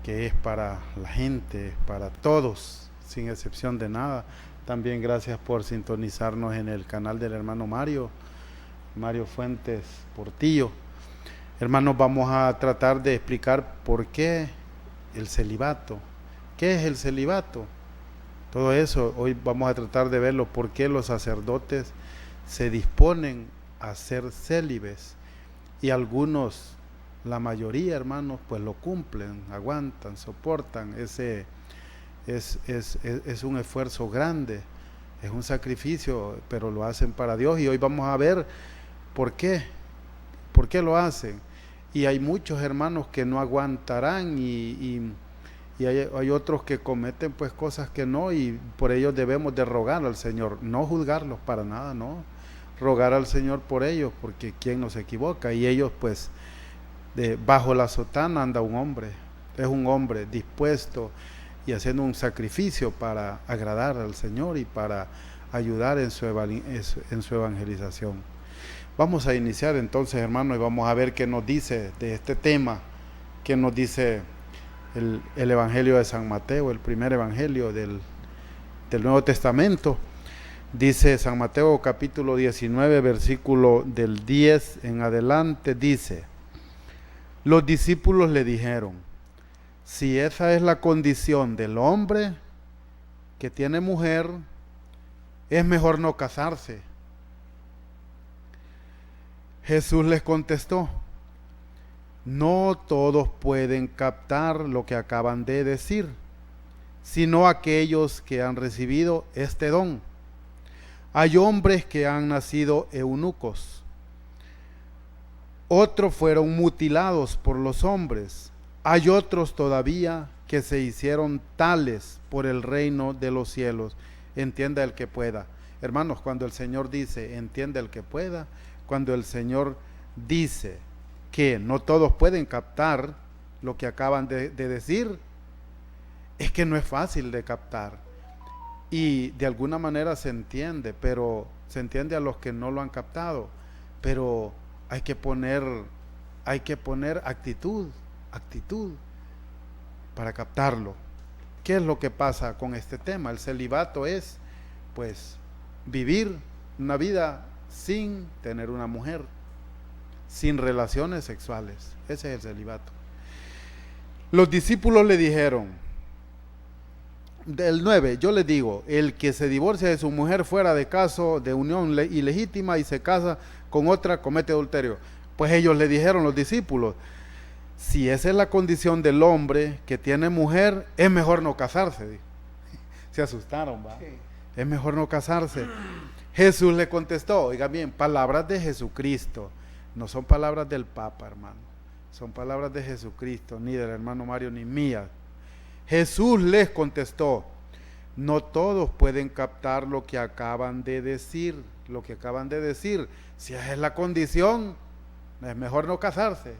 que es para la gente, para todos, sin excepción de nada. También gracias por sintonizarnos en el canal del hermano Mario Fuentes Portillo. Hermanos, vamos a tratar de explicar por qué el celibato. ¿Qué es el celibato? Todo eso, hoy vamos a tratar de verlo, por qué los sacerdotes se disponen a ser célibes y algunos, la mayoría, hermanos, pues lo cumplen, aguantan, soportan. Ese es un esfuerzo grande, es un sacrificio, pero lo hacen para Dios, y hoy vamos a ver por qué lo hacen. Y hay muchos hermanos que no aguantarán y hay otros que cometen pues cosas que no, y por ello debemos de rogar al Señor, no juzgarlos para nada, no, rogar al Señor por ellos, porque quién no se equivoca. Y ellos pues bajo la sotana anda un hombre, es un hombre dispuesto y haciendo un sacrificio para agradar al Señor y para ayudar en su evangelización. Vamos a iniciar entonces, hermanos, y vamos a ver qué nos dice de este tema, qué nos dice el Evangelio de San Mateo, el primer Evangelio del Nuevo Testamento. Dice San Mateo capítulo 19, versículo del 10 en adelante, dice: los discípulos le dijeron: si esa es la condición del hombre que tiene mujer, es mejor no casarse. Jesús les contestó: no todos pueden captar lo que acaban de decir, sino aquellos que han recibido este don. Hay hombres que han nacido eunucos, otros fueron mutilados por los hombres, hay otros todavía que se hicieron tales por el reino de los cielos. Entienda el que pueda. Hermanos, cuando el Señor dice entienda el que pueda, cuando el Señor dice que no todos pueden captar lo que acaban de decir, es que no es fácil de captar, y de alguna manera se entiende, pero se entiende a los que no lo han captado, pero hay que poner actitud para captarlo. ¿Qué es lo que pasa con este tema? El celibato es pues vivir una vida sin tener una mujer, sin relaciones sexuales. Ese es el celibato. Los discípulos le dijeron, del 9, yo les digo, el que se divorcia de su mujer fuera de caso de unión ilegítima y se casa con otra, comete adulterio. Pues ellos le dijeron, los discípulos: si esa es la condición del hombre que tiene mujer, es mejor no casarse. Se asustaron, ¿va? Sí. Es mejor no casarse. Jesús le contestó, oigan bien, palabras de Jesucristo, no son palabras del Papa, hermano, son palabras de Jesucristo, ni del hermano Mario ni mías. Jesús les contestó: no todos pueden captar lo que acaban de decir, si esa es la condición, es mejor no casarse.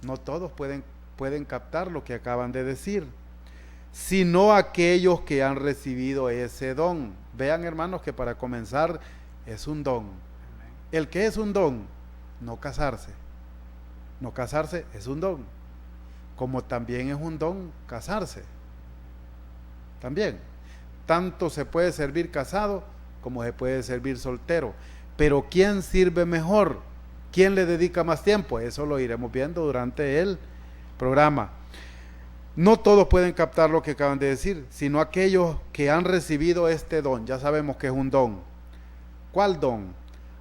No todos pueden captar lo que acaban de decir, sino aquellos que han recibido ese don. Vean, hermanos, que para comenzar es un don. El que es un don, no casarse. No casarse es un don, como también es un don casarse. También, tanto se puede servir casado como se puede servir soltero. Pero ¿quién sirve mejor? ¿Quién le dedica más tiempo? Eso lo iremos viendo durante el programa. No todos pueden captar lo que acaban de decir, sino aquellos que han recibido este don. Ya sabemos que es un don. ¿Cuál don?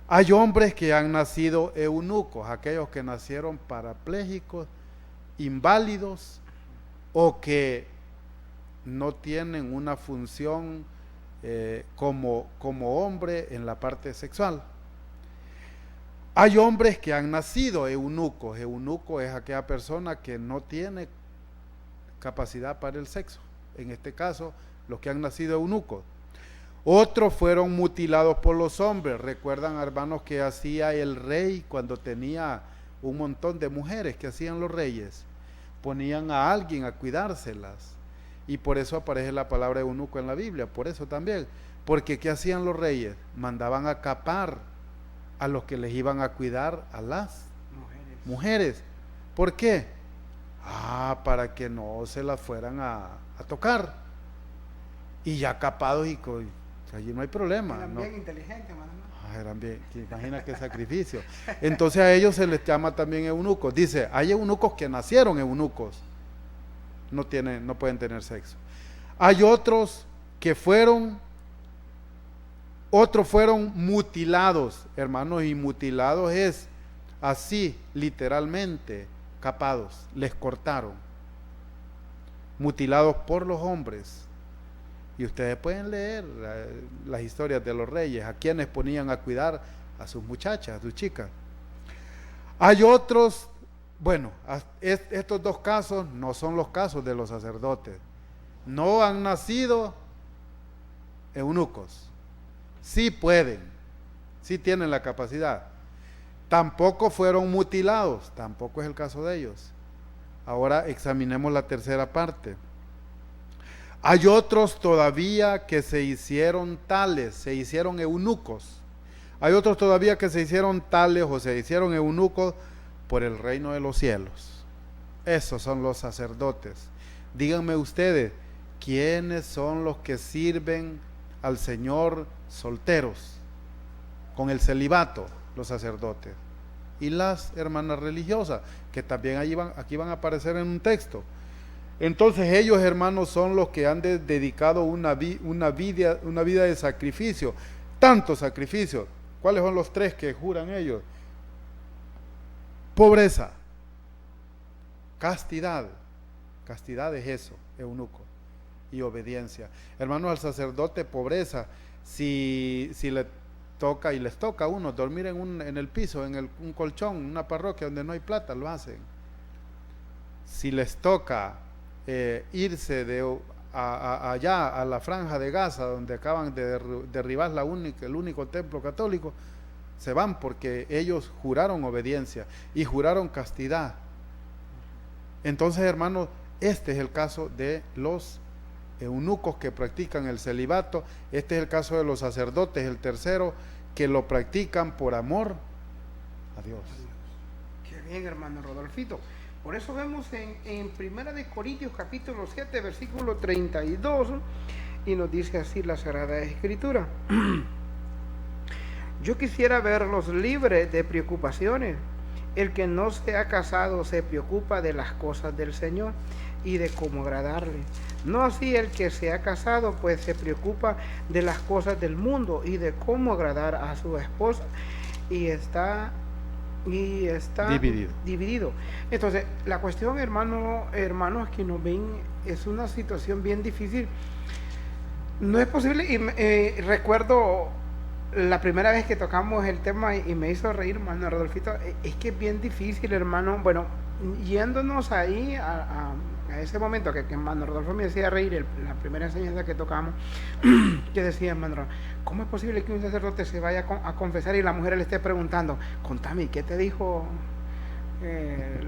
Hay hombres que han nacido eunucos, aquellos que nacieron parapléjicos, inválidos, o que no tienen una función como hombre en la parte sexual. Hay hombres que han nacido eunucos. Eunuco es aquella persona que no tiene capacidad para el sexo. En este caso, los que han nacido eunucos. Otros fueron mutilados por los hombres. Recuerdan, hermanos, que hacía el rey cuando tenía un montón de mujeres. ¿Qué hacían los reyes? Ponían a alguien a cuidárselas. Y por eso aparece la palabra eunuco en la Biblia. Por eso también. Porque ¿qué hacían los reyes? Mandaban a capar a los que les iban a cuidar a las mujeres. ¿Por qué? Para que no se las fueran a tocar. Y ya capados allí no hay problema. Eran ¿no? bien inteligentes, hermano. Eran bien, imagina qué sacrificio. Entonces a ellos se les llama también eunucos. Dice, hay eunucos que nacieron eunucos, no pueden tener sexo. Hay otros que otros fueron mutilados, hermanos, y mutilados es así, literalmente, capados, les cortaron, mutilados por los hombres. Y ustedes pueden leer las historias de los reyes, a quienes ponían a cuidar a sus muchachas, a sus chicas. Hay otros, bueno, estos dos casos no son los casos de los sacerdotes. No han nacido eunucos. Sí pueden, sí tienen la capacidad. Tampoco fueron mutilados, tampoco es el caso de ellos. Ahora examinemos la tercera parte. Hay otros todavía que se hicieron tales, se hicieron eunucos. Hay otros todavía que se hicieron tales o se hicieron eunucos por el reino de los cielos. Esos son los sacerdotes. Díganme ustedes, ¿quiénes son los que sirven al Señor solteros? Con el celibato, los sacerdotes. Y las hermanas religiosas, que también aquí van a aparecer en un texto. Entonces ellos, hermanos, son los que han dedicado una vida de sacrificio, tantos sacrificios. ¿Cuáles son los tres que juran ellos? Pobreza, castidad es eso, eunuco, y obediencia. Hermanos, al sacerdote, pobreza, si le toca, y les toca a uno dormir en el piso, un colchón, una parroquia donde no hay plata, lo hacen. Si les toca irse allá a la franja de Gaza, donde acaban de derribar el único templo católico, se van porque ellos juraron obediencia y juraron castidad. Entonces, hermanos, este es el caso de los eunucos que practican el celibato. Este es el caso de los sacerdotes, el tercero, que lo practican por amor a Dios. Qué bien, hermano Rodolfito. Por eso vemos en Primera de Corintios capítulo 7, versículo 32, y nos dice así la Sagrada Escritura. Yo quisiera verlos libres de preocupaciones. El que no se ha casado se preocupa de las cosas del Señor y de cómo agradarle. No así el que se ha casado, pues se preocupa de las cosas del mundo y de cómo agradar a su esposa, y está dividido. Entonces, la cuestión, hermanos que nos ven, es una situación bien difícil. No es posible, y recuerdo la primera vez que tocamos el tema y me hizo reír, hermano Rodolfito, es que es bien difícil, hermano. Bueno, yéndonos ahí a ese momento que hermano Rodolfo me decía reír, la primera enseñanza que tocamos, que decía, hermano, ¿cómo es posible que un sacerdote se vaya a confesar y la mujer le esté preguntando, contame, ¿qué te dijo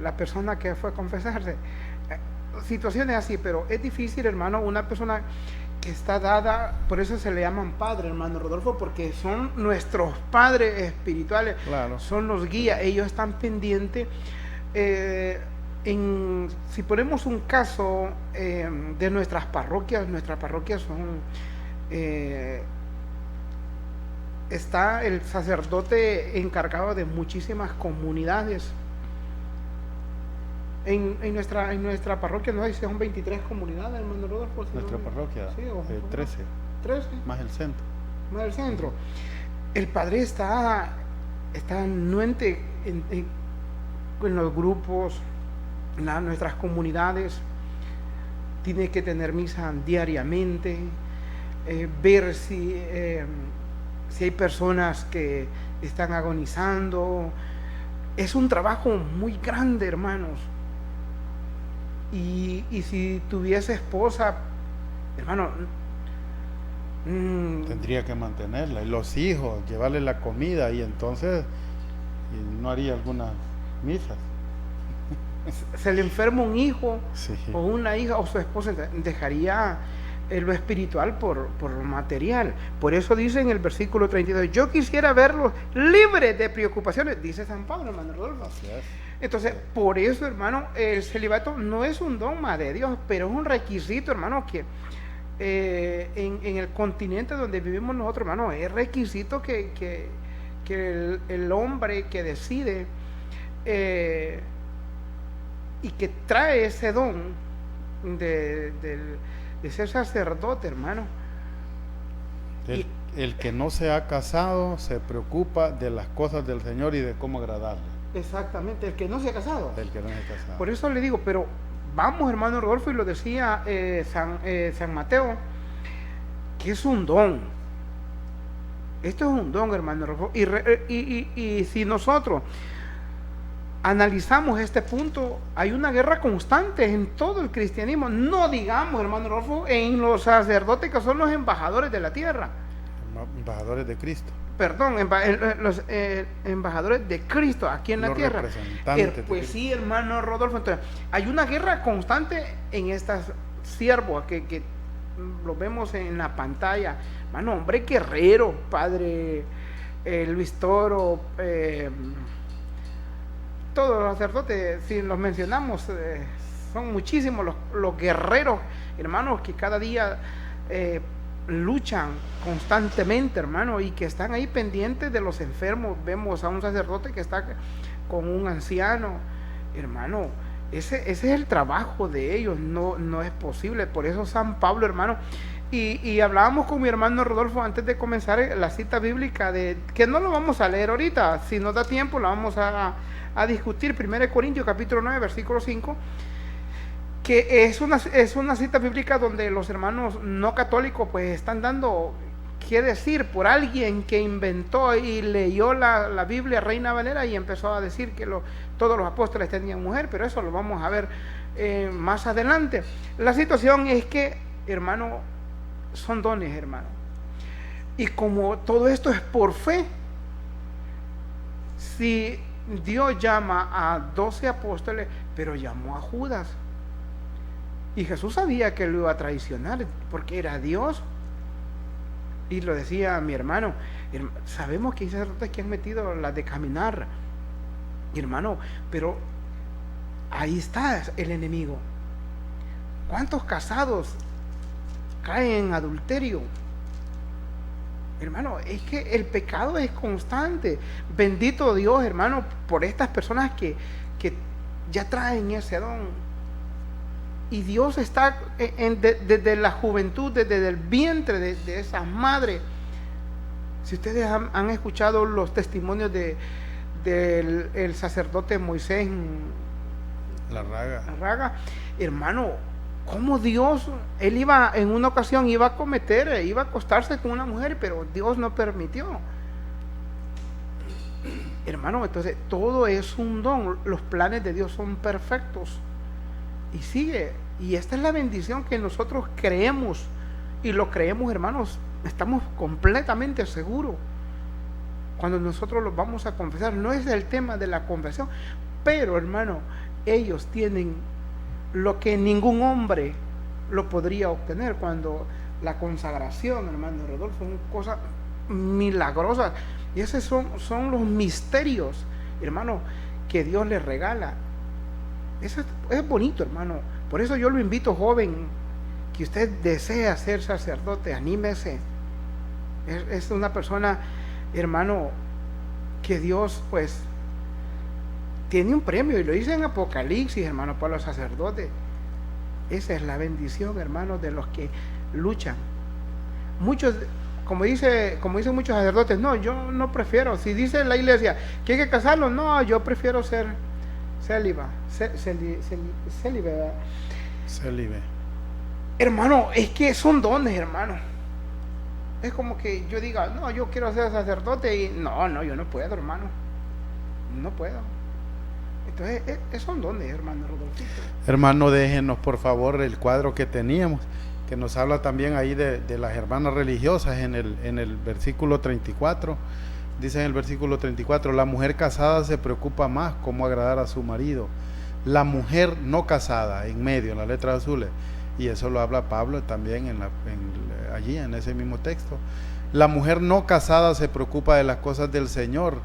la persona que fue a confesarse? Situaciones así, pero es difícil, hermano, una persona que está dada, por eso se le llaman padres, hermano Rodolfo, porque son nuestros padres espirituales, claro. Son los guías, ellos están pendientes. Si ponemos un caso de nuestras parroquias son, está el sacerdote encargado de muchísimas comunidades. En nuestra parroquia, no sé si son 23 comunidades, hermano Rodolfo. Nuestra parroquia, sí, 13. 13. Más el centro. Más el centro. El padre está anuente en los grupos, en nuestras comunidades. Tiene que tener misa diariamente, ver si hay personas que están agonizando. Es un trabajo muy grande, hermanos. Y si tuviese esposa, hermano, tendría que mantenerla, y los hijos, llevarle la comida, y entonces no haría algunas misas. Se le enferma un hijo, sí, o una hija, o su esposa, dejaría lo espiritual por lo material. Por eso dice en el versículo 32, yo quisiera verlos libres de preocupaciones, dice San Pablo, hermano Rodolfo. Entonces, por eso, hermano, el celibato no es un dogma de Dios, pero es un requisito, hermano, que en el continente donde vivimos nosotros, hermano, es requisito que el hombre que decide y que trae ese don de ser sacerdote, hermano. El que no se ha casado se preocupa de las cosas del Señor y de cómo agradarle. Exactamente, el que no se ha casado. El que no se ha casado. Por eso le digo, pero vamos, hermano Rodolfo, y lo decía San Mateo, que es un don. Esto es un don, hermano Rodolfo. Y si nosotros analizamos este punto, hay una guerra constante en todo el cristianismo. No digamos, hermano Rodolfo, en los sacerdotes que son los embajadores de la tierra. Embajadores de Cristo. Perdón, los embajadores de Cristo aquí en la tierra. Pues sí, hermano Rodolfo. Entonces, hay una guerra constante en estas siervos que lo vemos en la pantalla. Hermano, hombre guerrero, padre Luis Toro, todos los sacerdotes, si los mencionamos, son muchísimos los guerreros, hermanos, que cada día luchan constantemente, hermano, y que están ahí pendientes de los enfermos. Vemos a un sacerdote que está con un anciano, hermano. Ese es el trabajo de ellos, no es posible. Por eso San Pablo, hermano, y hablábamos con mi hermano Rodolfo antes de comenzar la cita bíblica, que no lo vamos a leer ahorita, si nos da tiempo la vamos a discutir. 1 Corintios capítulo 9 versículo 5, que es una cita bíblica donde los hermanos no católicos pues están dando, qué decir, por alguien que inventó y leyó la Biblia Reina Valera y empezó a decir que todos los apóstoles tenían mujer, pero eso lo vamos a ver más adelante. La situación es que, hermano, son dones, hermano, y como todo esto es por fe, si Dios llama a 12 apóstoles, pero llamó a Judas, y Jesús sabía que lo iba a traicionar porque era Dios. Y lo decía mi hermano, sabemos que hay sacerdotes que han metido la de caminar, hermano, pero ahí está el enemigo. ¿Cuántos casados caen en adulterio? Hermano, es que el pecado es constante. Bendito Dios, hermano, por estas personas que ya traen ese don. Y Dios está desde la juventud, desde el vientre de esas madres. Si ustedes han escuchado los testimonios del sacerdote Moisés Larraga, hermano, cómo Dios, él iba en una ocasión, iba a acostarse con una mujer, pero Dios no permitió. Hermano, entonces todo es un don. Los planes de Dios son perfectos. Y sigue, y esta es la bendición que nosotros creemos, y lo creemos, hermanos, estamos completamente seguros. Cuando nosotros los vamos a confesar, no es el tema de la confesión, pero, hermano, ellos tienen lo que ningún hombre lo podría obtener. Cuando la consagración, hermano Rodolfo, es una cosa milagrosa, y esos son los misterios, hermano, que Dios les regala. Eso es bonito, hermano. Por eso yo lo invito, joven, que usted desea ser sacerdote, anímese. Es una persona, hermano, que Dios pues tiene un premio, y lo dice en Apocalipsis, hermano, para los sacerdotes. Esa es la bendición, hermano, de los que luchan. Muchos, como dicen muchos sacerdotes, no, yo no prefiero. Si dice la iglesia que hay que casarlo, no, yo prefiero ser célibe. Hermano, es que son dones, hermano. Es como que yo diga, no, yo quiero ser sacerdote, y no, yo no puedo, hermano. No puedo. Entonces, son dones, hermano Rodolfito. Hermano, déjenos por favor el cuadro que teníamos, que nos habla también ahí de las hermanas religiosas en el versículo 34. Dice en el versículo 34, la mujer casada se preocupa más cómo agradar a su marido. La mujer no casada, en medio, en las letras azules, Y eso lo habla Pablo también allí en ese mismo texto. La mujer no casada se preocupa de las cosas del Señor,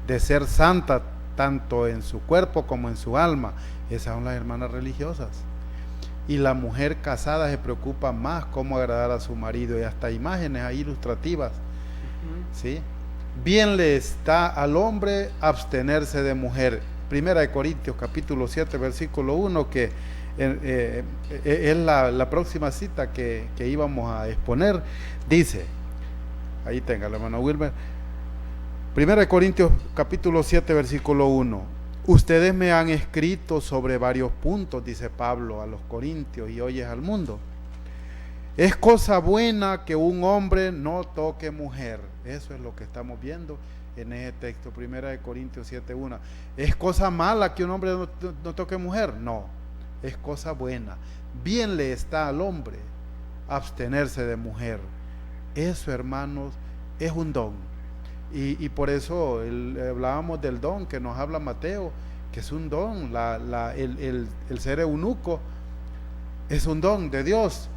de ser santa tanto en su cuerpo como en su alma. Esas son las hermanas religiosas. Y la mujer casada se preocupa más cómo agradar a su marido, y hasta imágenes ahí ilustrativas. ¿Sí? Bien le está al hombre abstenerse de mujer. Primera de Corintios capítulo 7 versículo 1, que es la próxima cita que íbamos a exponer. Dice, ahí tenga la hermano Wilmer, Primera de Corintios capítulo 7 versículo 1. Ustedes me han escrito sobre varios puntos, dice Pablo a los corintios, y hoy es al mundo. Es cosa buena que un hombre no toque mujer. Eso es lo que estamos viendo en ese texto, Primera de Corintios 7:1. ¿Es cosa mala que un hombre no toque mujer? No, es cosa buena. Bien le está al hombre abstenerse de mujer. Eso, hermanos, es un don. Y por eso hablábamos del don que nos habla Mateo, que es un don. El ser eunuco es un don de Dios.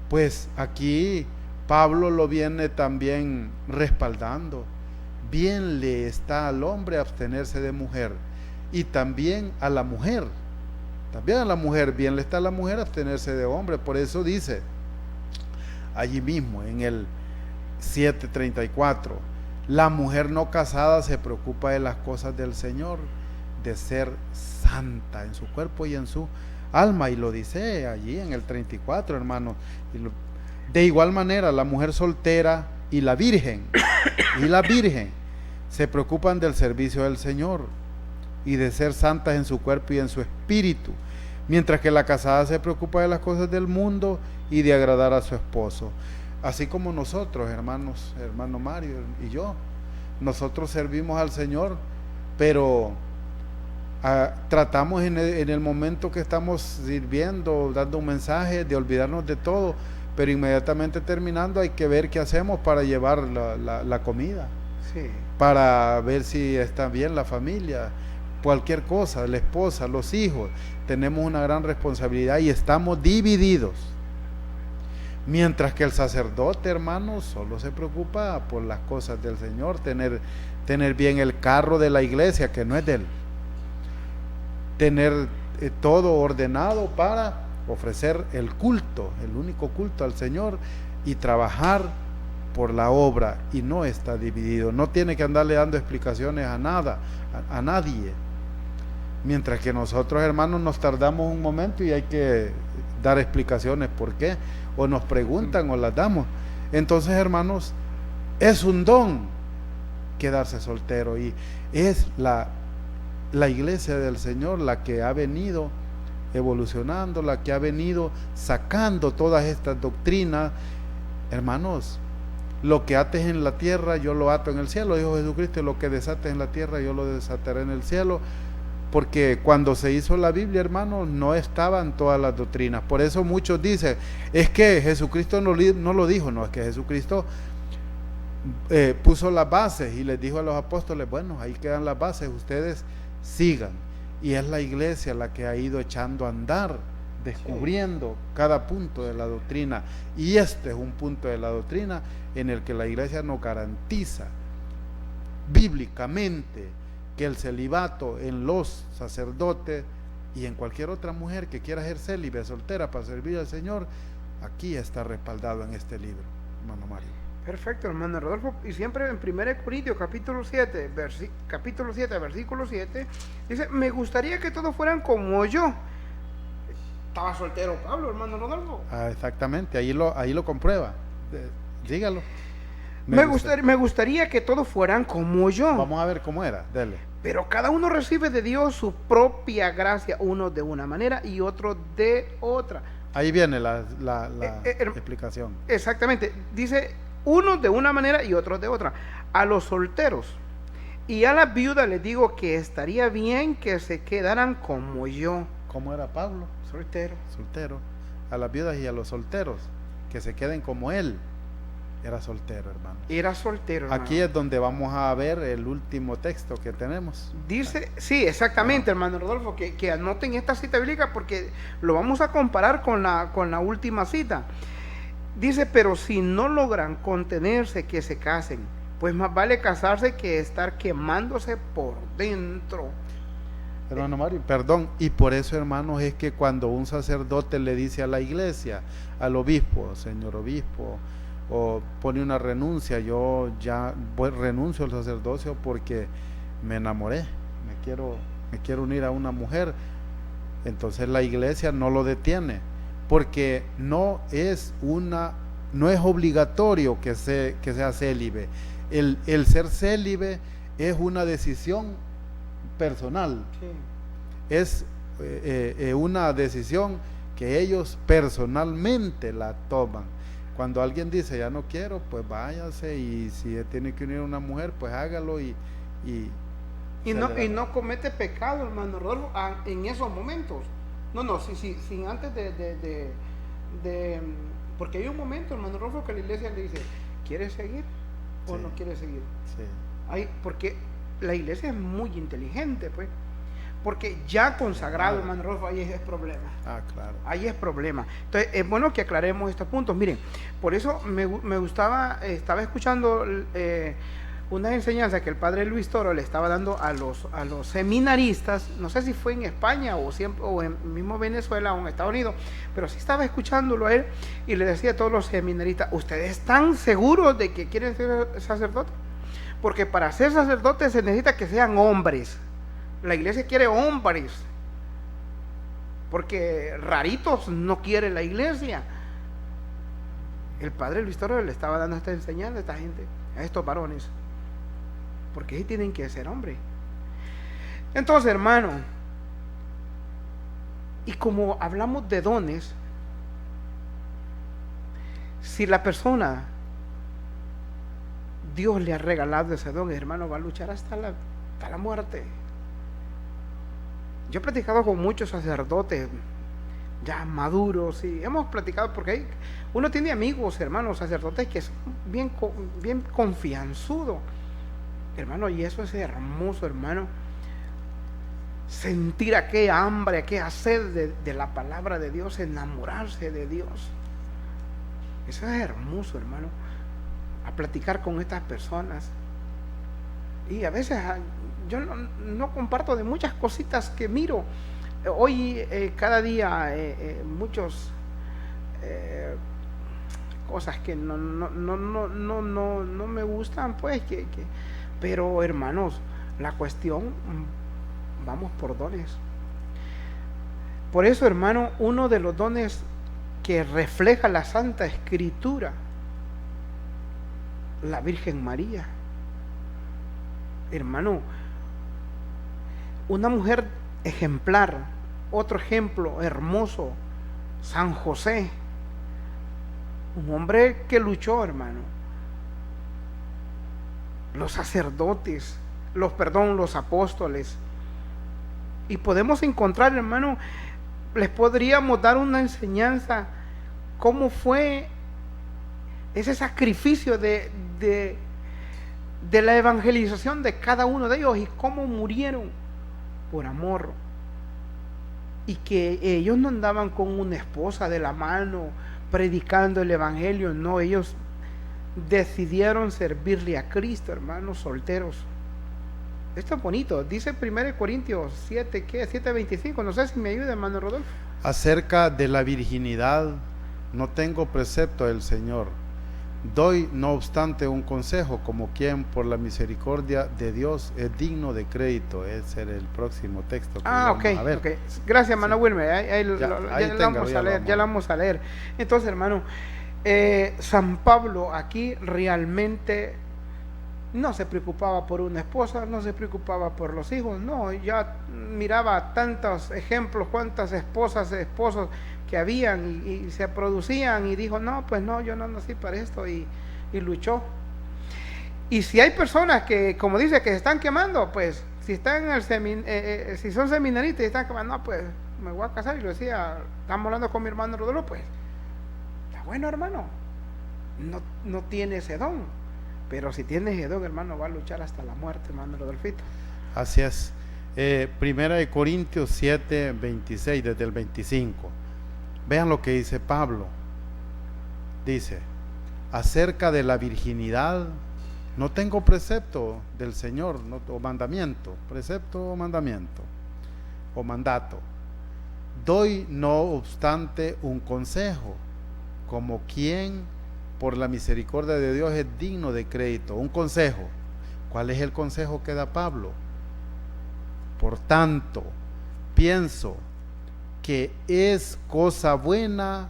Pues aquí Pablo lo viene también respaldando. Bien le está al hombre abstenerse de mujer, y también a la mujer. También a la mujer, bien le está a la mujer abstenerse de hombre. Por eso dice allí mismo en el 7:34, la mujer no casada se preocupa de las cosas del Señor, de ser santa en su cuerpo y en su alma, y lo dice allí en el 34, hermano. De igual manera, la mujer soltera y la virgen se preocupan del servicio del Señor y de ser santas en su cuerpo y en su espíritu, mientras que la casada se preocupa de las cosas del mundo y de agradar a su esposo. Así como nosotros, hermano Mario y yo, nosotros servimos al Señor, pero tratamos en el momento que estamos sirviendo, dando un mensaje, de olvidarnos de todo, pero inmediatamente terminando hay que ver qué hacemos para llevar la comida, Sí. para ver si está bien la familia, cualquier cosa, la esposa, los hijos. Tenemos una gran responsabilidad y estamos divididos. Mientras que el sacerdote, hermanos, solo se preocupa por las cosas del Señor, tener bien el carro de la iglesia, que no es de él, tener todo ordenado para ofrecer el culto, el único culto al Señor, y trabajar por la obra, y no está dividido, no tiene que andarle dando explicaciones a nadie. Mientras que nosotros, hermanos, nos tardamos un momento y hay que dar explicaciones por qué, o nos preguntan o las damos. Entonces, hermanos, es un don quedarse soltero, y es la iglesia del Señor la que ha venido evolucionando, la que ha venido sacando todas estas doctrinas. Hermanos, lo que ates en la tierra yo lo ato en el cielo, dijo Jesucristo, y lo que desates en la tierra yo lo desataré en el cielo. Porque cuando se hizo la Biblia, hermanos, no estaban todas las doctrinas. Por eso muchos dicen, es que Jesucristo no lo dijo. No, es que Jesucristo puso las bases y les dijo a los apóstoles, bueno, ahí quedan las bases, ustedes sigan. Y es la iglesia la que ha ido echando a andar, descubriendo cada punto de la doctrina. Y este es un punto de la doctrina en el que la iglesia nos garantiza bíblicamente que el celibato en los sacerdotes y en cualquier otra mujer que quiera ser célibe, soltera, para servir al Señor, aquí está respaldado en este libro, hermano Mario. Perfecto, hermano Rodolfo. Y siempre en 1 Corintios capítulo 7, versículo 7, dice, me gustaría que todos fueran como yo. Estaba soltero Pablo, hermano Rodolfo. Exactamente, ahí lo comprueba. Dígalo. Me gustaría que todos fueran como yo. Vamos a ver cómo era, dele. Pero cada uno recibe de Dios su propia gracia, uno de una manera y otro de otra. Ahí viene la explicación. Exactamente, dice uno de una manera y otro de otra. A los solteros y a las viudas les digo que estaría bien que se quedaran como yo. ¿Cómo era Pablo? Soltero. A las viudas y a los solteros, que se queden como él. Era soltero, hermano. Era soltero, hermano. Aquí es donde vamos a ver el último texto que tenemos. Dice, sí, exactamente, hermano Rodolfo, que anoten esta cita bíblica porque lo vamos a comparar con la última cita. Dice, pero si no logran contenerse, que se casen, pues más vale casarse que estar quemándose por dentro. Hermano Mario, perdón, y por eso, hermanos, es que cuando un sacerdote le dice a la iglesia, al obispo, señor obispo, o pone una renuncia, yo ya renuncio al sacerdocio porque me enamoré, me quiero unir a una mujer, entonces la iglesia no lo detiene, porque no es obligatorio que sea célibe. El ser célibe es una decisión personal, sí. Es una decisión que ellos personalmente la toman. Cuando alguien dice ya no quiero, pues váyase, y si tiene que unir a una mujer, pues hágalo y no comete pecado, hermano Rodolfo, en esos momentos. Sin antes de porque hay un momento, hermano Rodolfo, que la iglesia le dice, ¿quieres seguir o no quieres seguir? Sí. Porque la iglesia es muy inteligente, pues. Porque ya consagrado, hermano Rodolfo, ahí es problema. Claro. Ahí es problema. Entonces, es bueno que aclaremos estos puntos. Miren, por eso me gustaba, estaba escuchando una enseñanza que el padre Luis Toro le estaba dando a los seminaristas, no sé si fue en España o en mismo Venezuela o en Estados Unidos, pero sí estaba escuchándolo a él, y le decía a todos los seminaristas, ¿ustedes están seguros de que quieren ser sacerdotes? Porque para ser sacerdotes se necesita que sean hombres. La iglesia quiere hombres, porque raritos no quiere la iglesia. El padre Luis Toro le estaba dando esta enseñanza a esta gente, a estos varones, porque sí tienen que ser hombres. Entonces, hermano, y como hablamos de dones, si la persona, Dios le ha regalado ese don, hermano, va a luchar hasta la muerte. Yo he platicado con muchos sacerdotes ya maduros, y hemos platicado, porque uno tiene amigos, hermanos, sacerdotes que son bien confianzudos, hermano, y eso es hermoso, hermano, sentir aquella hambre, aquella sed de la palabra de Dios, enamorarse de Dios. Eso es hermoso, hermano, a platicar con estas personas. Y a veces yo no comparto de muchas cositas que miro. Hoy, cada día, muchos cosas que no me gustan, pues, pero, hermanos, la cuestión, vamos por dones. Por eso, hermano, uno de los dones que refleja la Santa Escritura, la Virgen María. Hermano, una mujer ejemplar. Otro ejemplo hermoso, San José, un hombre que luchó, hermano. Los sacerdotes, los apóstoles. Y podemos encontrar, hermano, les podríamos dar una enseñanza cómo fue ese sacrificio de la evangelización de cada uno de ellos, y cómo murieron por amor, y que ellos no andaban con una esposa de la mano predicando el evangelio, no, ellos decidieron servirle a Cristo, hermanos, solteros. Esto es bonito, dice 1 Corintios 7:25, no sé si me ayuda, hermano Rodolfo. Acerca de la virginidad no tengo precepto del Señor. Doy, no obstante, un consejo, como quien por la misericordia de Dios es digno de crédito. Ese era el próximo texto que vamos a ver. Okay. Gracias, hermano Wilmer. Ya lo vamos a leer. Entonces, hermano, San Pablo aquí realmente no se preocupaba por una esposa, no se preocupaba por los hijos, no, ya miraba tantos ejemplos, cuántas esposas, esposos que habían y se producían, y dijo, no, pues no, yo no nací para esto, y luchó. Y si hay personas que, como dice, que se están quemando, pues si están si son seminaristas y están quemando, no, pues me voy a casar. Y lo decía, estamos hablando con mi hermano Rodolfo, pues está bueno, hermano, no tiene ese don. Pero si tiene ese don, hermano, va a luchar hasta la muerte, hermano Rodolfito. Así es. Primera de Corintios 7, 26, desde el 25. Vean lo que dice Pablo. Dice, acerca de la virginidad, no tengo precepto del Señor, o mandamiento, precepto o mandamiento, o mandato. Doy no obstante un consejo, como quien por la misericordia de Dios es digno de crédito. Un consejo. ¿Cuál es el consejo que da Pablo? Por tanto, pienso que es cosa buena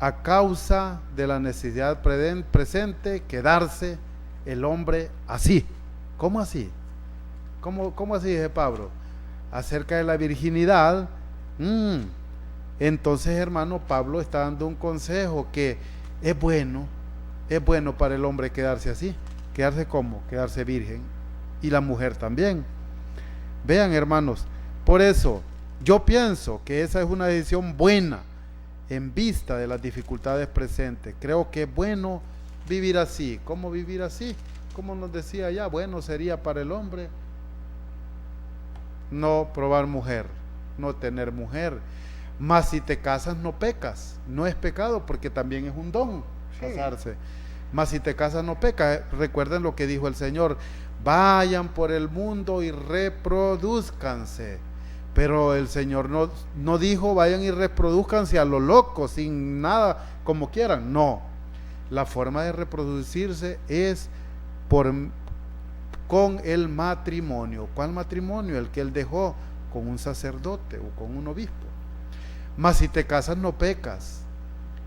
a causa de la necesidad presente quedarse el hombre así. ¿Cómo así? ¿Cómo así dice Pablo? Acerca de la virginidad. Entonces, hermano, Pablo está dando un consejo que es bueno para el hombre quedarse así. ¿Quedarse cómo? Quedarse virgen. Y la mujer también. Vean, hermanos, por eso yo pienso que esa es una decisión buena en vista de las dificultades presentes. Creo que es bueno vivir así. ¿Cómo vivir así? Como nos decía ya, bueno sería para el hombre no probar mujer, no tener mujer. Mas si te casas no pecas, no es pecado porque también es un don casarse. Mas si te casas no pecas. Recuerden lo que dijo el Señor: vayan por el mundo y reproduzcanse. Pero el Señor no dijo vayan y reproduzcanse a lo loco, sin nada, como quieran. No, la forma de reproducirse es con el matrimonio. ¿Cuál matrimonio? El que él dejó con un sacerdote o con un obispo. Mas si te casas no pecas,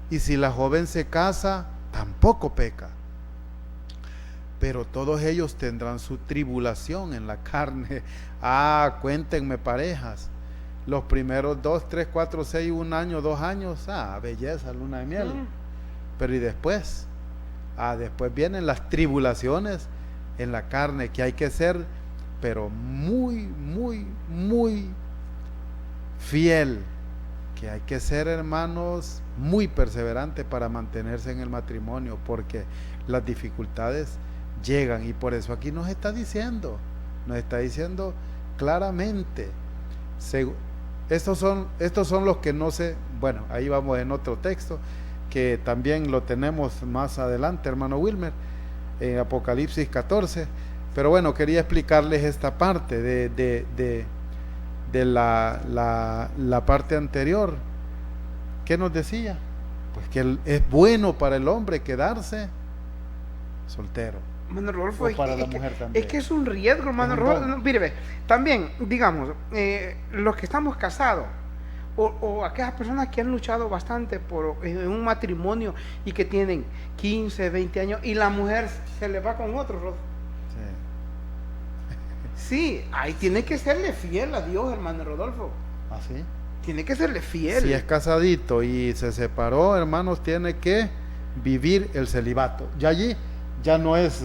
y si la joven se casa tampoco peca. Pero todos ellos tendrán su tribulación en la carne. Cuéntenme parejas, los primeros 2, 3, 4, 6, 1 año, 2 años, belleza, luna de miel. Pero y después, después vienen las tribulaciones en la carne, que hay que ser, pero muy, muy, muy fiel, que hay que ser, hermanos, muy perseverante para mantenerse en el matrimonio, porque las dificultades llegan. Y por eso aquí nos está diciendo claramente, estos son los que no se, bueno, ahí vamos en otro texto que también lo tenemos más adelante, hermano Wilmer, en Apocalipsis 14, pero bueno, quería explicarles esta parte de la parte anterior. ¿Qué nos decía? Pues que es bueno para el hombre quedarse soltero. Hermano Rodolfo, para la mujer también. Es que es un riesgo, hermano Rodolfo. No, mire, también, digamos, los que estamos casados, o aquellas personas que han luchado bastante en un matrimonio y que tienen 15, 20 años y la mujer se le va con otro, Rodolfo. Sí, ahí tiene que serle fiel a Dios, hermano Rodolfo. ¿Sí? Tiene que serle fiel. Si es casadito y se separó, hermanos, tiene que vivir el celibato. Ya allí ya no es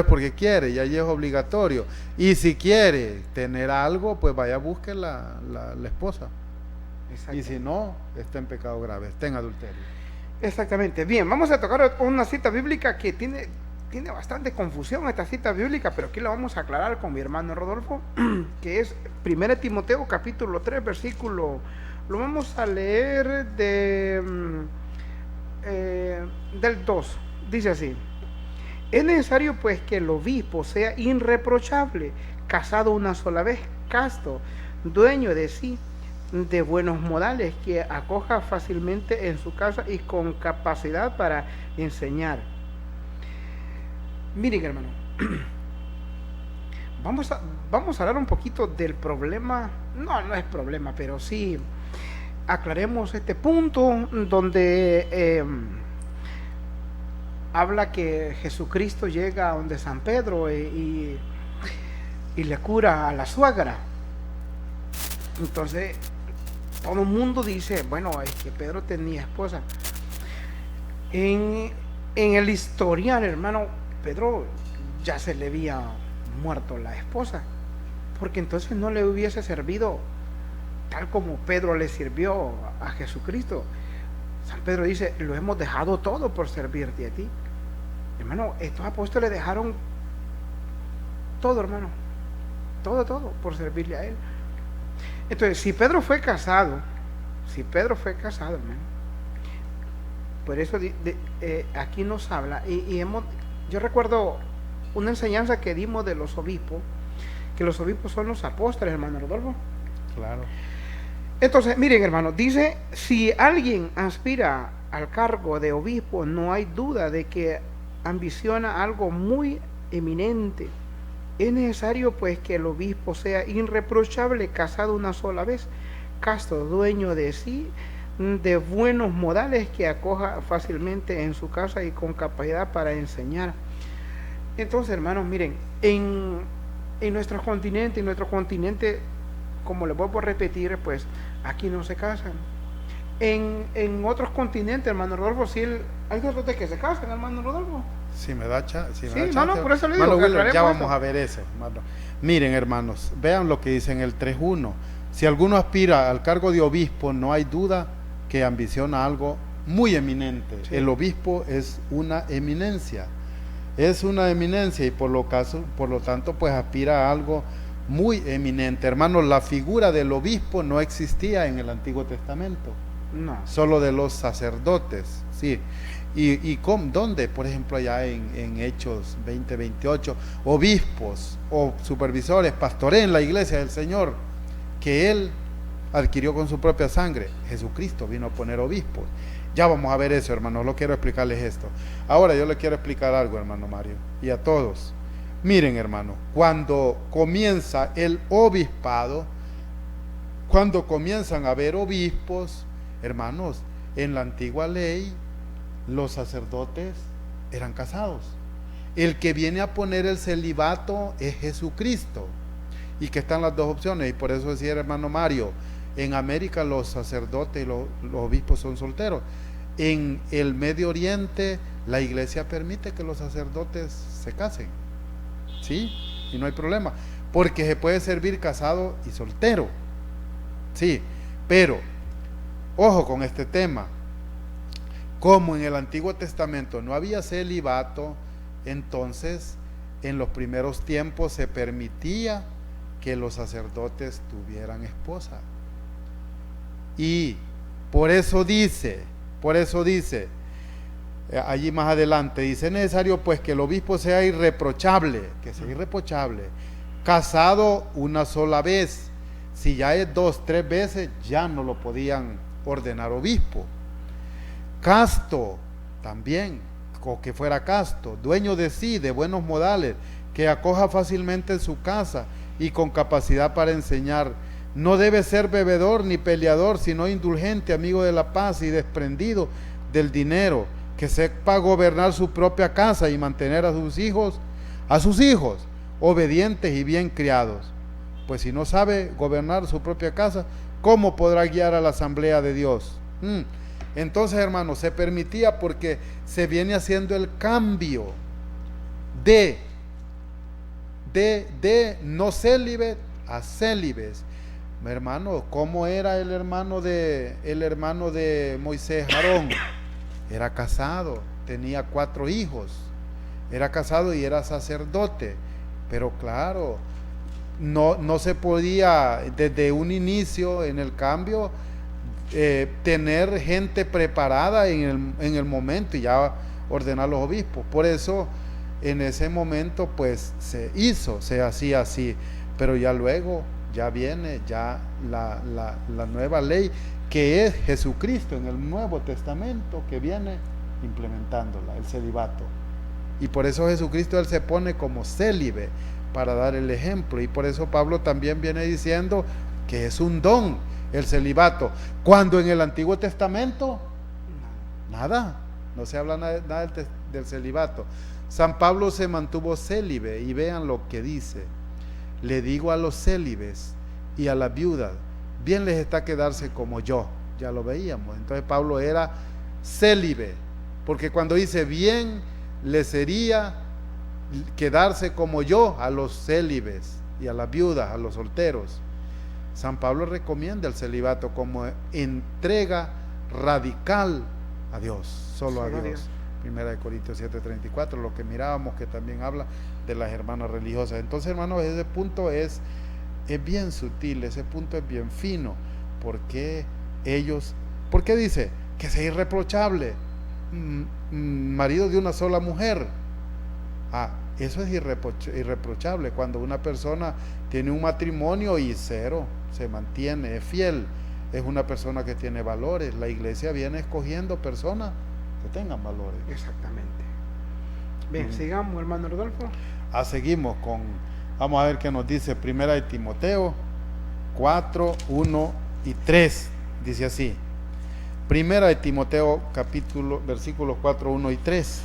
porque quiere, ya allí es obligatorio. Y si quiere tener algo, pues vaya, busque la esposa. Y si no, está en pecado grave, está en adulterio. Exactamente. Bien, vamos a tocar una cita bíblica que tiene bastante confusión, esta cita bíblica, pero aquí la vamos a aclarar con mi hermano Rodolfo, que es 1 Timoteo capítulo 3 versículo, lo vamos a leer del 2, dice así: es necesario pues que el obispo sea irreprochable, casado una sola vez, casto, dueño de sí, de buenos modales, que acoja fácilmente en su casa y con capacidad para enseñar. Miren, hermano, vamos a hablar un poquito del problema. No es problema, pero sí aclaremos este punto donde habla que Jesucristo llega a donde San Pedro y le cura a la suegra. Entonces todo el mundo dice, bueno, es que Pedro tenía esposa. En el historial, hermano, Pedro ya se le había muerto la esposa, porque entonces no le hubiese servido tal como Pedro le sirvió a Jesucristo, San Pedro dice, lo hemos dejado todo por servirte a ti. Hermano, estos apóstoles dejaron todo, hermano. Todo por servirle a él. Entonces, si Pedro fue casado, hermano, por eso aquí nos habla, yo recuerdo una enseñanza que dimos de los obispos, que los obispos son los apóstoles, hermano Rodolfo. Claro. Entonces, miren, hermano, dice, si alguien aspira al cargo de obispo, no hay duda de que ambiciona algo muy eminente. Es necesario, pues, que el obispo sea irreprochable, casado una sola vez, casto, dueño de sí, de buenos modales, que acoja fácilmente en su casa y con capacidad para enseñar. Entonces, hermanos, miren, en nuestro continente, como les vuelvo a repetir, pues aquí no se casan. En otros continentes, hermano Rodolfo, sí, hay sacerdotes que se casan, hermano Rodolfo. Si me da chance. Por eso le digo. Hermano, ya vamos a ver eso, hermano. Miren, hermanos, vean lo que dice en el 3.1. Si alguno aspira al cargo de obispo, no hay duda que ambiciona algo muy eminente. Sí. El obispo es una eminencia. Es una eminencia y por lo tanto, pues aspira a algo muy eminente. Hermanos, la figura del obispo no existía en el Antiguo Testamento. No. Solo de los sacerdotes, sí. ¿Y dónde? Por ejemplo, allá en Hechos 20-28, obispos o supervisores pastoreen la iglesia del Señor, que Él adquirió con su propia sangre. Jesucristo vino a poner obispos. Ya vamos a ver eso, hermanos, no quiero explicarles esto. Ahora yo le quiero explicar algo, hermano Mario, y a todos. Miren, hermano, cuando comienza el obispado, cuando comienzan a haber obispos, hermanos, en la antigua ley, los sacerdotes eran casados. El que viene a poner el celibato es Jesucristo. Y que están las dos opciones. Y por eso decía el hermano Mario, en América los sacerdotes y los obispos son solteros. En el Medio Oriente la iglesia permite que los sacerdotes se casen. ¿Sí? Y no hay problema. Porque se puede servir casado y soltero. Sí. Pero, ojo con este tema. Como en el Antiguo Testamento no había celibato, entonces en los primeros tiempos se permitía que los sacerdotes tuvieran esposa. Y por eso dice, allí más adelante, dice, es necesario pues que el obispo sea irreprochable, casado una sola vez. Si ya es 2, 3 veces, ya no lo podían ordenar obispo. Casto también, o que fuera casto, dueño de sí, de buenos modales, que acoja fácilmente en su casa y con capacidad para enseñar. No debe ser bebedor ni peleador, sino indulgente, amigo de la paz y desprendido del dinero, que sepa gobernar su propia casa y mantener a sus hijos obedientes y bien criados. Pues si no sabe gobernar su propia casa, ¿cómo podrá guiar a la asamblea de Dios? Entonces, hermanos, se permitía porque se viene haciendo el cambio de no célibe a célibes. Hermano, ¿cómo era el hermano de Moisés, Aarón? Era casado, tenía 4 hijos, era casado y era sacerdote, pero claro, no se podía desde un inicio en el cambio tener gente preparada en el momento y ya ordenar los obispos. Por eso en ese momento pues se hacía así, pero ya luego ya viene ya la nueva ley, que es Jesucristo en el Nuevo Testamento, que viene implementándola, el celibato. Y por eso Jesucristo Él se pone como célibe para dar el ejemplo, y por eso Pablo también viene diciendo que es un don el celibato, cuando en el Antiguo Testamento nada, no se habla nada del celibato. San Pablo se mantuvo célibe, y vean lo que dice: le digo a los célibes y a las viudas, bien les está quedarse como yo. Ya lo veíamos. Entonces Pablo era célibe, porque cuando dice bien le sería quedarse como yo a los célibes y a las viudas, a los solteros. San Pablo recomienda el celibato como entrega radical a Dios, solo a Solo a Dios. Dios. Primera de Corintios 7:34, lo que mirábamos que también habla de las hermanas religiosas. Entonces, hermanos, ese punto es bien sutil, ese punto es bien fino, porque ¿por qué dice? Que sea irreprochable, marido de una sola mujer. Eso es irreprochable, cuando una persona tiene un matrimonio y cero, se mantiene, es fiel, es una persona que tiene valores. La iglesia viene escogiendo personas que tengan valores. Exactamente. Bien, sigamos, hermano Rodolfo. Seguimos vamos a ver qué nos dice Primera de Timoteo 4, 1 y 3. Dice así, Primera de Timoteo versículos 4, 1 y 3.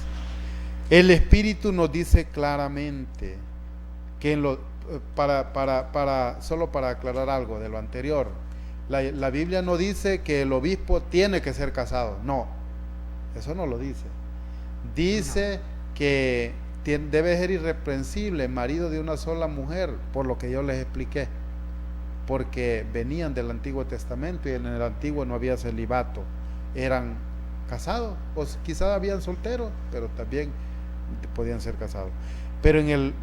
El Espíritu nos dice claramente que solo para aclarar algo de lo anterior, la Biblia no dice que el obispo tiene que ser casado, no, eso no lo dice. Dice que debe ser irreprensible, marido de una sola mujer, por lo que yo les expliqué, porque venían del Antiguo Testamento y en el Antiguo no había celibato, eran casados, o quizás habían solteros, pero también podían ser casados. Pero en el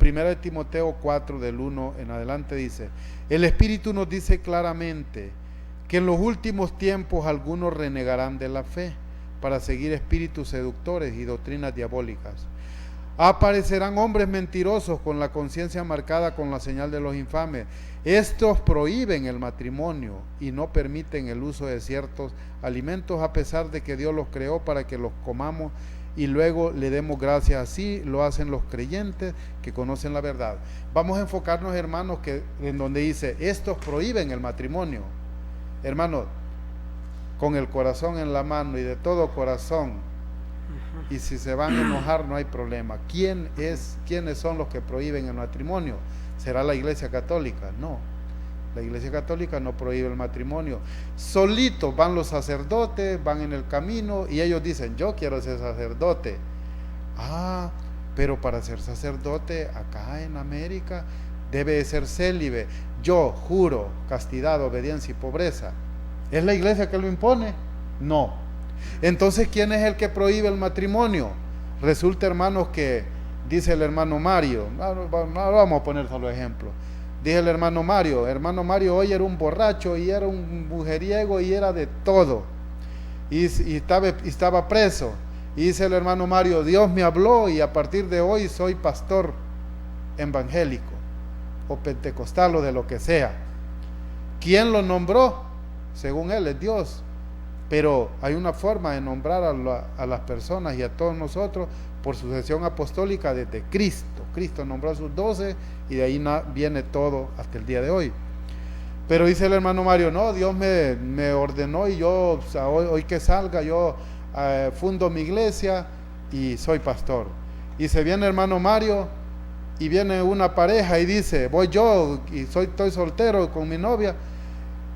1 Timoteo 4 del 1 en adelante dice, el Espíritu nos dice claramente que en los últimos tiempos algunos renegarán de la fe para seguir espíritus seductores y doctrinas diabólicas. Aparecerán hombres mentirosos con la conciencia marcada con la señal de los infames. Estos prohíben el matrimonio y no permiten el uso de ciertos alimentos, a pesar de que Dios los creó para que los comamos y luego le demos gracias. Así lo hacen los creyentes que conocen la verdad. Vamos a enfocarnos, hermanos, en donde dice, estos prohíben el matrimonio. Hermanos, con el corazón en la mano y de todo corazón, y si se van a enojar no hay problema. ¿Quiénes son los que prohíben el matrimonio? ¿Será la Iglesia Católica? No, la Iglesia Católica no prohíbe el matrimonio. Solitos van los sacerdotes, van en el camino y ellos dicen, yo quiero ser sacerdote. Pero para ser sacerdote acá en América debe ser célibe. Yo juro castidad, obediencia y pobreza. ¿Es la iglesia que lo impone? No. Entonces, ¿quién es el que prohíbe el matrimonio? Resulta, hermanos, que dice el hermano Mario, vamos a poner solo ejemplo. Dice el hermano Mario hoy era un borracho y era un mujeriego y era de todo. Y estaba preso. Y dice el hermano Mario, Dios me habló y a partir de hoy soy pastor evangélico o pentecostal o de lo que sea. ¿Quién lo nombró? Según él es Dios, pero hay una forma de nombrar a las personas y a todos nosotros por sucesión apostólica desde Cristo. Cristo nombró a sus 12 y de ahí viene todo hasta el día de hoy. Pero dice el hermano Mario, no, Dios me ordenó y yo, o sea, hoy que salga, yo fundo mi iglesia y soy pastor. Y se viene el hermano Mario y viene una pareja y dice, voy yo y estoy soltero con mi novia.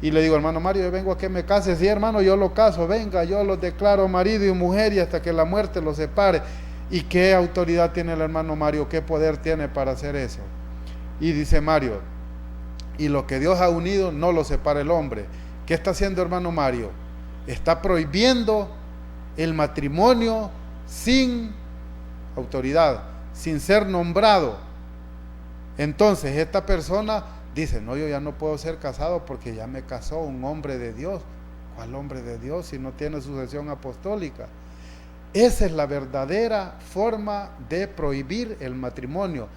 Y le digo, hermano Mario, yo vengo a que me case. Sí, hermano, yo lo caso, venga, yo los declaro marido y mujer y hasta que la muerte los separe. ¿Y qué autoridad tiene el hermano Mario? ¿Qué poder tiene para hacer eso? Y dice Mario, y lo que Dios ha unido no lo separa el hombre. ¿Qué está haciendo, hermano Mario? Está prohibiendo el matrimonio sin autoridad, sin ser nombrado. Entonces, esta persona dice, no, yo ya no puedo ser casado porque ya me casó un hombre de Dios. ¿Cuál hombre de Dios si no tiene sucesión apostólica? Esa es la verdadera forma de prohibir el matrimonio.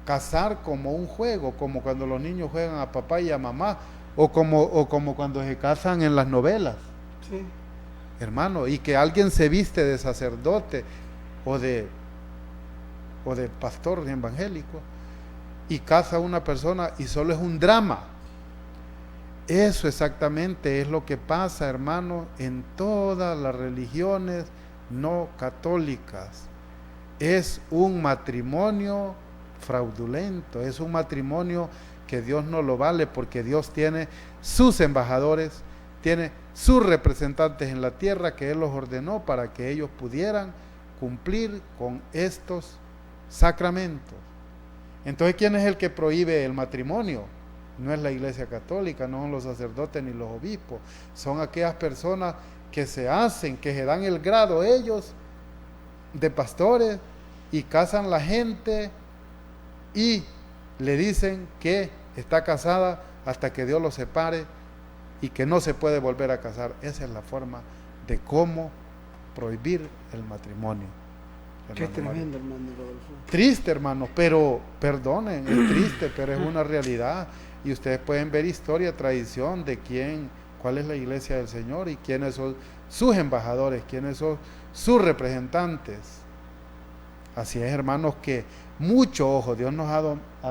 Casar como un juego, como cuando los niños juegan a papá y a mamá, o como cuando se casan en las novelas. Sí. Hermano, y que alguien se viste de sacerdote o de pastor evangélico y casa a una persona y solo es un drama. Eso exactamente es lo que pasa, hermano, en todas las religiones no católicas. Es un matrimonio fraudulento, es un matrimonio que Dios no lo vale, porque Dios tiene sus embajadores, tiene sus representantes en la tierra que Él los ordenó para que ellos pudieran cumplir con estos sacramentos. Entonces, ¿quién es el que prohíbe el matrimonio? No es la Iglesia Católica, no son los sacerdotes ni los obispos, son aquellas personas que se hacen, que se dan el grado ellos de pastores y casan la gente y le dicen que está casada hasta que Dios los separe y que no se puede volver a casar. Esa es la forma de cómo prohibir el matrimonio. Qué tremendo, hermano Rodolfo. Triste, hermano, pero perdonen, es triste, pero es una realidad. Y ustedes pueden ver historia, tradición de cuál es la iglesia del Señor y quiénes son sus embajadores, quiénes son sus representantes. Así es, hermanos, que mucho ojo, Dios nos ha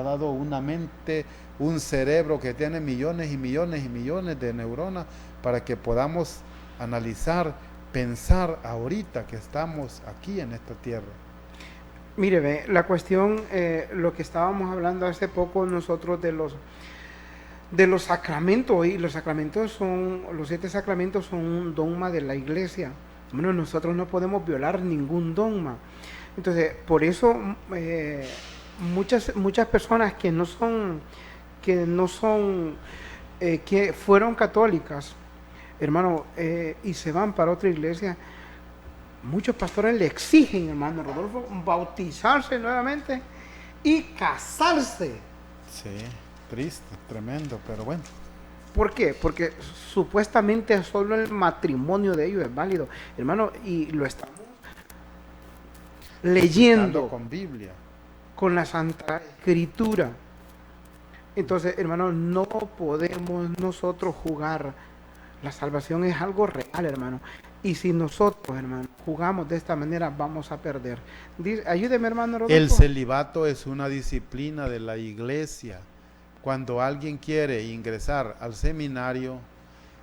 dado una mente, un cerebro que tiene millones y millones y millones de neuronas para que podamos analizar, pensar ahorita que estamos aquí en esta tierra. Mire, ve, la cuestión, lo que estábamos hablando hace poco nosotros de los sacramentos, y los 7 sacramentos son un dogma de la iglesia. Bueno, nosotros no podemos violar ningún dogma. Entonces, por eso muchas personas que fueron católicas, hermano, y se van para otra iglesia, muchos pastores le exigen, hermano Rodolfo, bautizarse nuevamente y casarse. Sí, triste, tremendo, pero bueno. ¿Por qué? Porque supuestamente solo el matrimonio de ellos es válido, hermano, y lo estamos leyendo con Biblia, con la Santa Escritura. Entonces, hermano, no podemos nosotros jugar. La salvación es algo real, hermano. Y si nosotros, hermano, jugamos de esta manera, vamos a perder. Ayúdeme, hermano Rodolfo. El celibato es una disciplina de la iglesia. Cuando alguien quiere ingresar al seminario,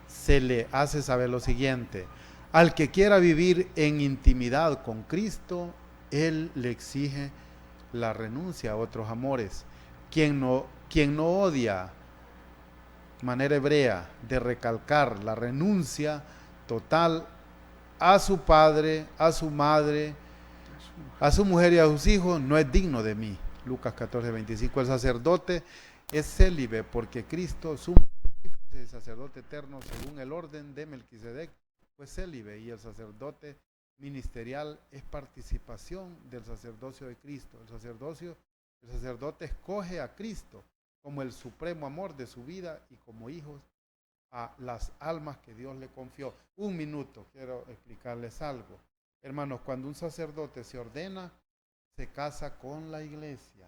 se le hace saber lo siguiente: al que quiera vivir en intimidad con Cristo, Él le exige la renuncia a otros amores. Quien no odia, manera hebrea de recalcar la renuncia total a su padre, a su madre, a su mujer y a sus hijos, no es digno de mí. Lucas 14:25. El sacerdote es célibe porque Cristo, su sacerdote eterno, según el orden de Melquisedec, fue célibe, y el sacerdote ministerial es participación del sacerdocio de Cristo. El sacerdote escoge a Cristo como el supremo amor de su vida y como hijos a las almas que Dios le confió. Un minuto, quiero explicarles algo. Hermanos, cuando un sacerdote se ordena, se casa con la iglesia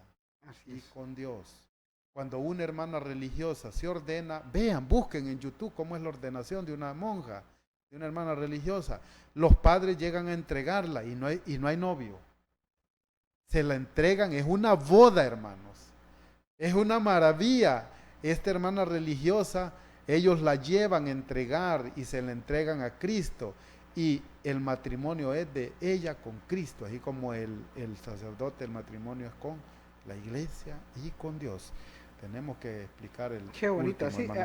y con Dios. Cuando una hermana religiosa se ordena, vean, busquen en YouTube cómo es la ordenación de una monja, de una hermana religiosa. Los padres llegan a entregarla y no hay novio. Se la entregan, es una boda, hermanos. Es una maravilla. Esta hermana religiosa, ellos la llevan a entregar y se la entregan a Cristo. Y el matrimonio es de ella con Cristo, así como el sacerdote, el matrimonio es con la iglesia y con Dios. Tenemos que explicar el Qué bonito, último,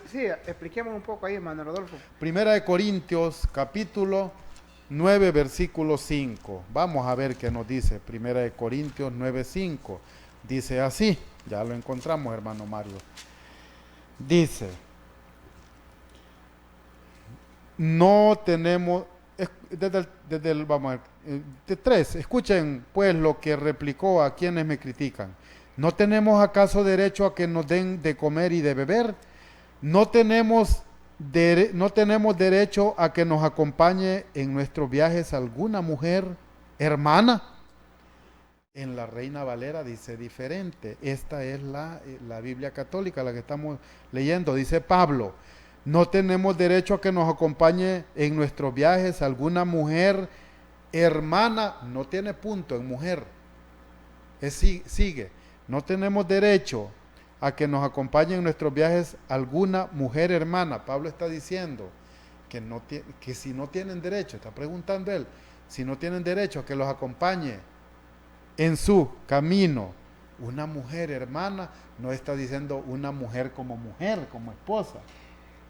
sí, expliquemos un poco ahí, hermano Rodolfo. Primera de Corintios, capítulo 9, versículo 5. Vamos a ver qué nos dice. Primera de Corintios 9:5. Dice así, ya lo encontramos, hermano Mario. Dice: no tenemos, vamos a ver, de 3, escuchen pues lo que replicó a quienes me critican. ¿No tenemos acaso derecho a que nos den de comer y de beber? ¿No tenemos derecho a que nos acompañe en nuestros viajes alguna mujer hermana? En la Reina Valera dice diferente. Esta es la Biblia católica, la que estamos leyendo. Dice Pablo: no tenemos derecho a que nos acompañe en nuestros viajes alguna mujer hermana. No tiene punto en mujer. Sigue. No tenemos derecho a que nos acompañe en nuestros viajes alguna mujer hermana. Pablo está diciendo que si no tienen derecho, está preguntando él, si no tienen derecho a que los acompañe en su camino una mujer hermana, no está diciendo una mujer, como esposa.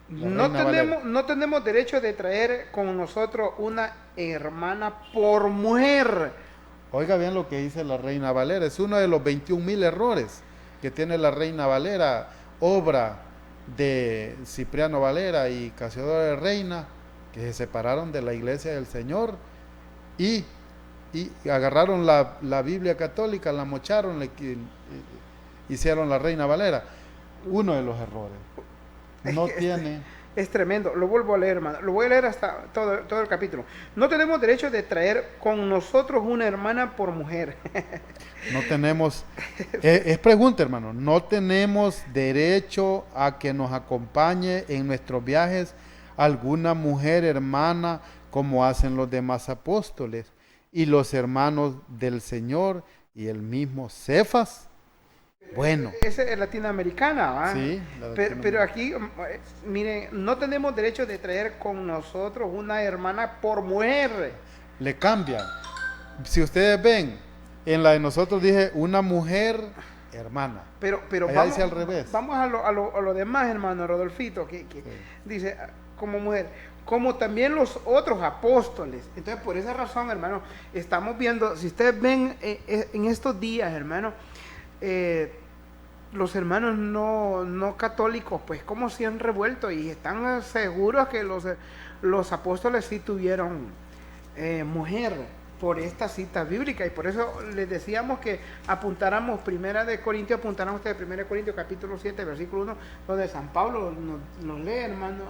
No tenemos derecho de traer con nosotros una hermana por mujer. Oiga bien lo que dice la Reina Valera. Es uno de los 21,000 errores que tiene la Reina Valera, obra de Cipriano Valera y Casiodoro de Reina. que se separaron de la iglesia del Señor y, y agarraron la Biblia católica, la mocharon, hicieron la Reina Valera. Uno de los errores. No tiene... Es tremendo, lo vuelvo a leer, hermano. Lo voy a leer hasta todo el capítulo. No tenemos derecho de traer con nosotros una hermana por mujer. No tenemos, es pregunta, hermano, no tenemos derecho a que nos acompañe en nuestros viajes alguna mujer hermana como hacen los demás apóstoles y los hermanos del Señor y el mismo Cefas. Bueno. Esa es latinoamericana, ¿va? Sí, pero aquí, miren, no tenemos derecho de traer con nosotros una hermana por mujer. Le cambian. Si ustedes ven, en la de nosotros dije una mujer hermana. Pero allá dice al revés. Vamos a lo demás, hermano Rodolfito, que sí. Dice como mujer, como también los otros apóstoles. Entonces, por esa razón, hermano, estamos viendo, si ustedes ven en estos días, hermano, los hermanos no católicos, pues como se han revuelto y están seguros que los apóstoles sí tuvieron mujer por esta cita bíblica, y por eso les decíamos que apuntáramos Primera de Corintios, apuntáramos ustedes Primera de Corintios capítulo 7, versículo 1, donde San Pablo nos lee, hermano,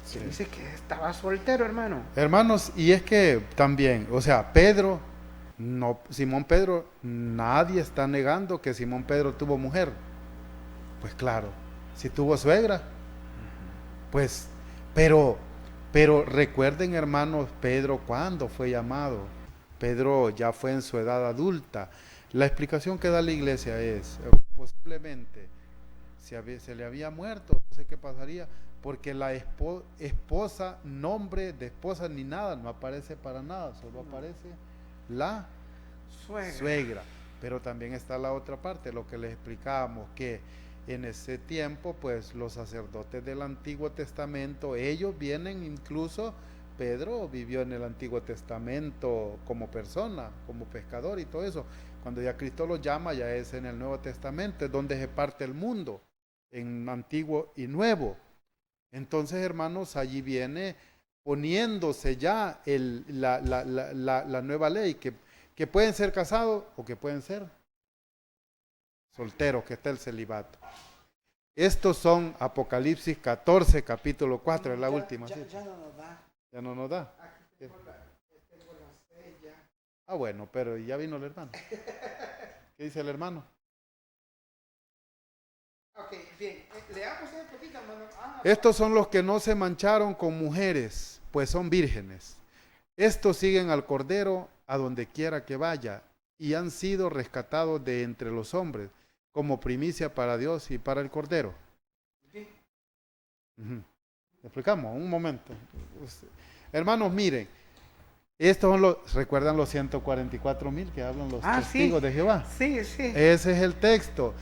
sí. Dice que estaba soltero, hermano. Hermanos, y es que también, o sea, Simón Pedro, nadie está negando que Simón Pedro tuvo mujer. Pues claro, si tuvo suegra, pues, pero recuerden, hermanos, Pedro cuando fue llamado. Pedro ya fue en su edad adulta. La explicación que da la iglesia es, posiblemente, se le había muerto, no sé qué pasaría, porque la esposa, nombre de esposa ni nada, no aparece para nada, solo aparece la suegra. Pero también está la otra parte, lo que les explicábamos, que en ese tiempo, pues los sacerdotes del Antiguo Testamento, ellos vienen, incluso Pedro vivió en el Antiguo Testamento como persona, como pescador y todo eso. Cuando ya Cristo los llama, ya es en el Nuevo Testamento, es donde se parte el mundo, en Antiguo y Nuevo. Entonces, hermanos, allí viene poniéndose ya la nueva ley, que pueden ser casados o que pueden ser solteros, que está el celibato. Estos son Apocalipsis 14, capítulo 4, es la última. Ya no nos da. Ya no nos da. Aquí tengo la sella. Ah, bueno, pero ya vino el hermano. ¿Qué dice el hermano? Ok, bien. Leamos un poquito, hermano. Estos son los que no se mancharon con mujeres, pues son vírgenes. Estos siguen al Cordero a donde quiera que vaya y han sido rescatados de entre los hombres como primicia para Dios y para el Cordero. ¿Sí? ¿Explicamos? Un momento. Hermanos, miren, estos son ¿recuerdan los 144,000 que hablan los testigos de Jehová? Sí, sí. Ese es el texto.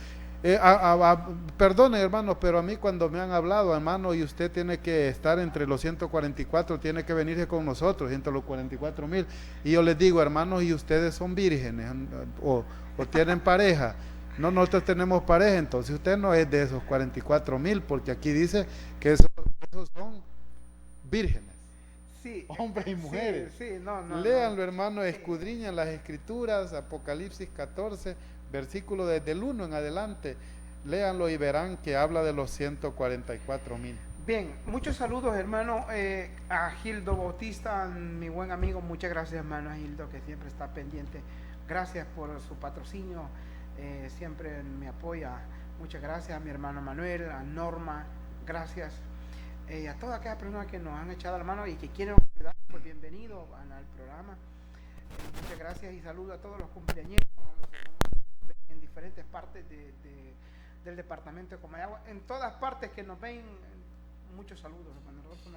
Perdone, hermanos, pero a mí cuando me han hablado, hermano, y usted tiene que estar entre los 144, tiene que venirse con nosotros, entre los 44,000. Y yo les digo, hermanos, ¿y ustedes son vírgenes o tienen pareja? No, nosotros tenemos pareja, entonces usted no es de esos 44,000, porque aquí dice que esos son vírgenes. Sí, hombres y mujeres. Sí, no. Léanlo, hermano, escudriñan las escrituras, Apocalipsis 14, versículo desde el 1 en adelante. Léanlo y verán que habla de los 144,000. Bien, muchos saludos, hermano, a Gildo Bautista, mi buen amigo. Muchas gracias, hermano Gildo, que siempre está pendiente. Gracias por su patrocinio, siempre me apoya. Muchas gracias a mi hermano Manuel, a Norma, gracias. A todas aquellas personas que nos han echado la mano y que quieren ayudar, pues bienvenido al programa. Muchas gracias y saludo a todos los cumpleañeros, en diferentes partes del departamento de Comayagua, en todas partes que nos ven. Muchos saludos, hermano Rodolfo.